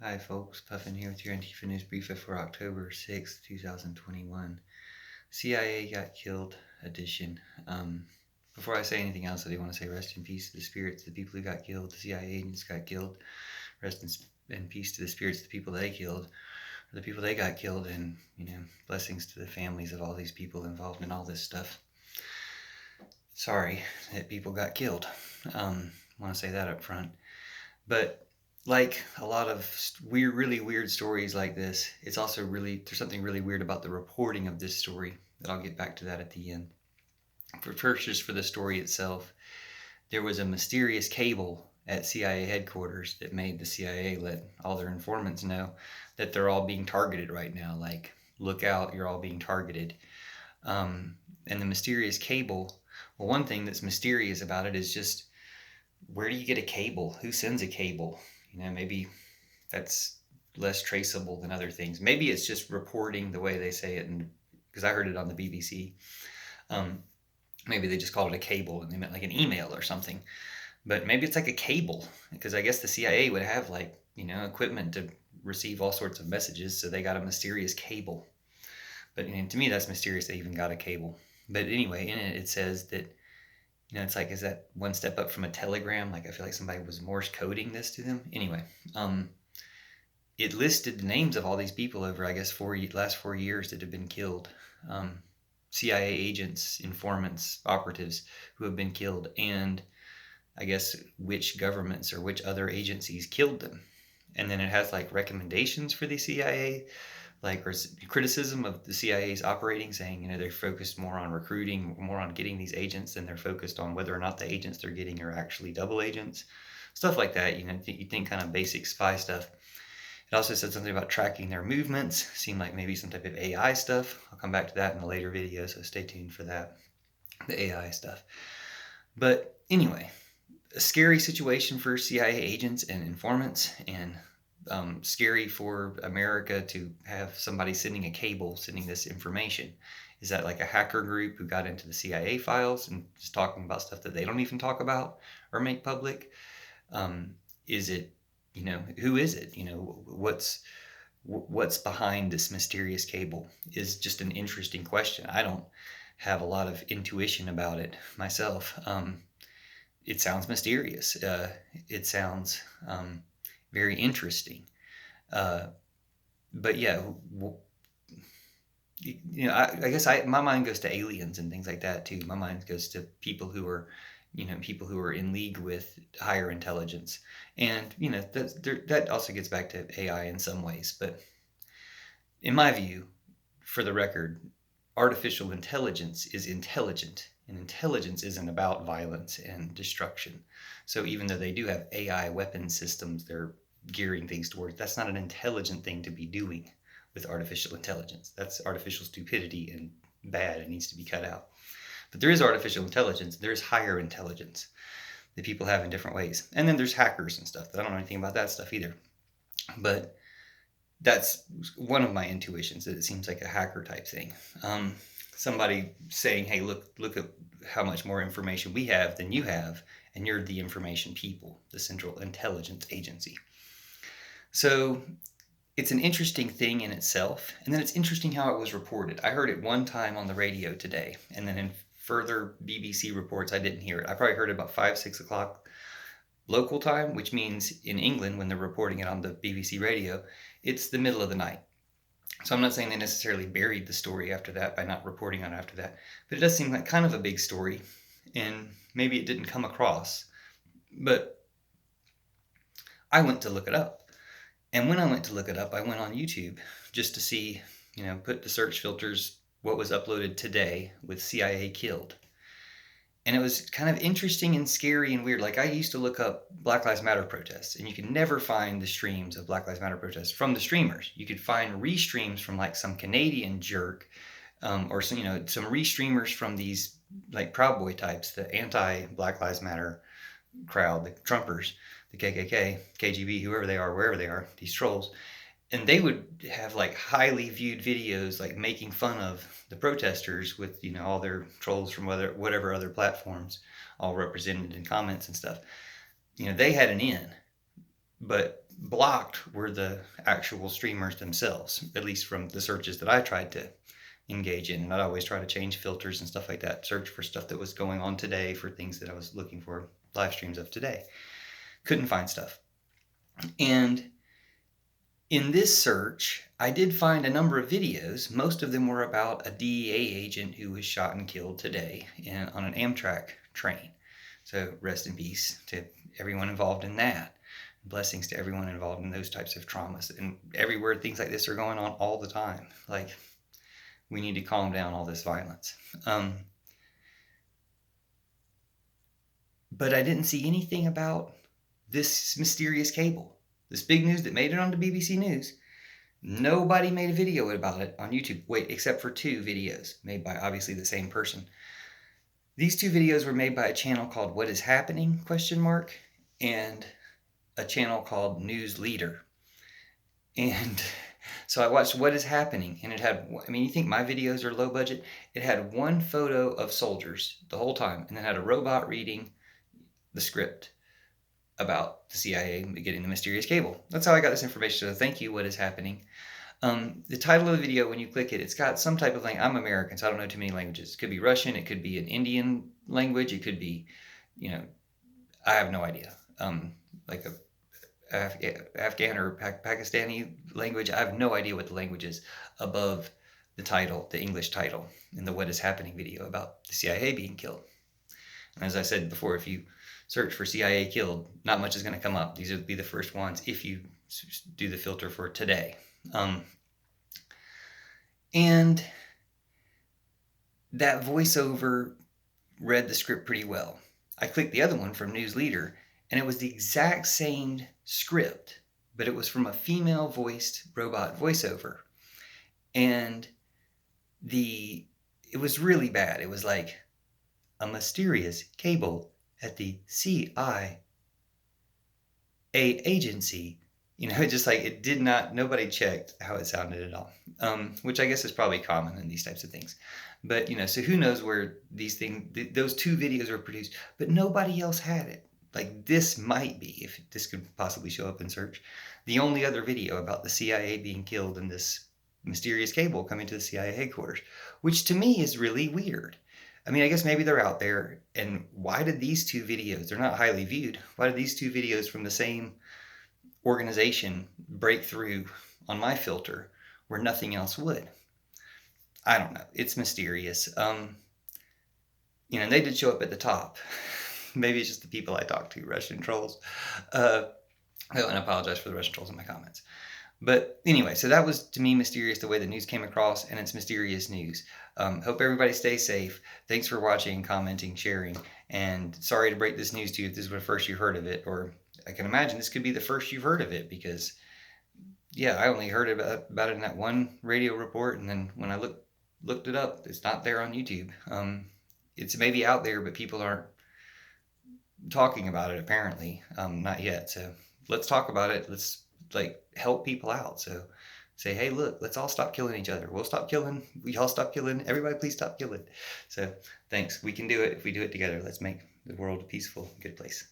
Hi folks, Puffin here with your Antifa News Briefa for October 6th, 2021. CIA got killed edition. Before I say anything else, I do want to say rest in peace to the spirits of the people who got killed. The CIA agents got killed. Rest in peace to the spirits of the people they killed, or the people they got killed, and, blessings to the families of all these people involved in all this stuff. Sorry that people got killed. I want to say that up front. But like a lot of really weird stories like this, it's also there's something really weird about the reporting of this story that I'll get back to that at the end. First, just for the story itself, there was a mysterious cable at CIA headquarters that made the CIA let all their informants know that they're all being targeted right now. Like, look out, you're all being targeted. And the mysterious cable, well, one thing that's mysterious about it is just, where do you get a cable? Who sends a cable? Maybe that's less traceable than other things. Maybe it's just reporting the way they say it, and because I heard it on the BBC. Maybe they just called it a cable and they meant like an email or something. But maybe it's like a cable, because I guess the CIA would have equipment to receive all sorts of messages, so they got a mysterious cable. But to me, that's mysterious they even got a cable. But anyway, in it says that it's like, is that one step up from a telegram? Like, I feel like somebody was Morse coding this to them. Anyway, it listed the names of all these people over, I guess, last 4 years that have been killed. CIA agents, informants, operatives who have been killed, and I guess which governments or which other agencies killed them. And then it has like recommendations for the CIA, like, or criticism of the CIA's operating, saying, they're focused more on recruiting, more on getting these agents than they're focused on whether or not the agents they're getting are actually double agents. Stuff like that, you think kind of basic spy stuff. It also said something about tracking their movements. Seemed like maybe some type of AI stuff. I'll come back to that in a later video, so stay tuned for that, the AI stuff. But anyway, a scary situation for CIA agents and informants, and scary for America to have somebody sending a cable, sending this information. Is that like a hacker group who got into the CIA files and is talking about stuff that they don't even talk about or make public? Is it, who is it? What's behind this mysterious cable is just an interesting question. I don't have a lot of intuition about it myself. It sounds mysterious. It sounds very interesting. But yeah, I guess my mind goes to aliens and things like that too. My mind goes to people who are, people who are in league with higher intelligence, and that also gets back to AI in some ways. But in my view, for the record, artificial intelligence is intelligent, and intelligence isn't about violence and destruction. So even though they do have AI weapon systems they're gearing things towards, that's not an intelligent thing to be doing with artificial intelligence. That's artificial stupidity and bad. It needs to be cut out. But there is artificial intelligence. There's higher intelligence that people have in different ways. And then there's hackers and stuff. But I don't know anything about that stuff either. But that's one of my intuitions, that it seems like a hacker type thing. Somebody saying, hey, look at how much more information we have than you have, and you're the information people, the Central Intelligence Agency. So it's an interesting thing in itself, and then it's interesting how it was reported. I heard it one time on the radio today, and then in further BBC reports I didn't hear it. I probably heard it about 5-6 o'clock local time, which means in England, when they're reporting it on the BBC radio, it's the middle of the night. So I'm not saying they necessarily buried the story after that by not reporting on it after that, but it does seem like kind of a big story, and maybe it didn't come across. But I went to look it up. And when I went to look it up, I went on YouTube just to see, put the search filters, what was uploaded today with CIA killed. And it was kind of interesting and scary and weird. Like, I used to look up Black Lives Matter protests, and you could never find the streams of Black Lives Matter protests from the streamers. You could find restreams from like some Canadian jerk, or some, some restreamers from these like Proud Boy types, the anti-Black Lives Matter crowd, the Trumpers, the KKK, KGB, whoever they are, wherever they are, these trolls. And they would have like highly viewed videos, like making fun of the protesters with, all their trolls from whatever other platforms, all represented in comments and stuff. They had an in, but blocked were the actual streamers themselves, at least from the searches that I tried to engage in. And I'd always try to change filters and stuff like that, search for stuff that was going on today, for things that I was looking for live streams of today. Couldn't find stuff. And in this search, I did find a number of videos. Most of them were about a DEA agent who was shot and killed today on an Amtrak train. So rest in peace to everyone involved in that. Blessings to everyone involved in those types of traumas. And everywhere things like this are going on all the time. Like, we need to calm down all this violence. But I didn't see anything about this mysterious cable. This big news that made it onto BBC News. Nobody made a video about it on YouTube. Wait, except for 2 videos made by obviously the same person. These 2 videos were made by a channel called What Is Happening? ? And a channel called News Leader. And so I watched What Is Happening, and it had, I mean, you think my videos are low budget? It had one photo of soldiers the whole time, and then had a robot reading the script about the CIA getting the mysterious cable. That's how I got this information, so thank you, What Is Happening. The title of the video, when you click it, it's got some type of language. I'm American, so I don't know too many languages. It could be Russian, it could be an Indian language, it could be, I have no idea. Like a Afghan or Pakistani language. I have no idea what the language is above the title, the English title, in the What Is Happening video about the CIA being killed. And as I said before, if you search for CIA killed, not much is going to come up. These would be the first ones if you do the filter for today. And that voiceover read the script pretty well. I clicked the other one from News Leader, and it was the exact same script, but it was from a female-voiced robot voiceover. And it was really bad. It was like, a mysterious cable at the CIA agency. Just like it did not, nobody checked how it sounded at all. Which I guess is probably common in these types of things. But, so who knows where these things, those 2 videos were produced, but nobody else had it. Like, this might be, if this could possibly show up in search, the only other video about the CIA being killed and this mysterious cable coming to the CIA headquarters, which to me is really weird. I mean, I guess maybe they're out there, and why did these 2 videos, they're not highly viewed, why did these 2 videos from the same organization break through on my filter where nothing else would? I don't know. It's mysterious. And they did show up at the top. Maybe it's just the people I talk to, Russian trolls. And I apologize for the Russian trolls in my comments. But anyway, so that was, to me, mysterious, the way the news came across, and it's mysterious news. Hope everybody stays safe. Thanks for watching, commenting, sharing, and sorry to break this news to you if this is the first you've heard of it, or I can imagine this could be the first you've heard of it, because, yeah, I only heard about it in that one radio report, and then when I looked it up, it's not there on YouTube. It's maybe out there, but people aren't talking about it, apparently. Not yet. So let's talk about it. Let's help people out. So say, hey, look, let's all stop killing each other. We'll stop killing. We all stop killing. Everybody please stop killing. So thanks. We can do it if we do it together. Let's make the world a peaceful, good place.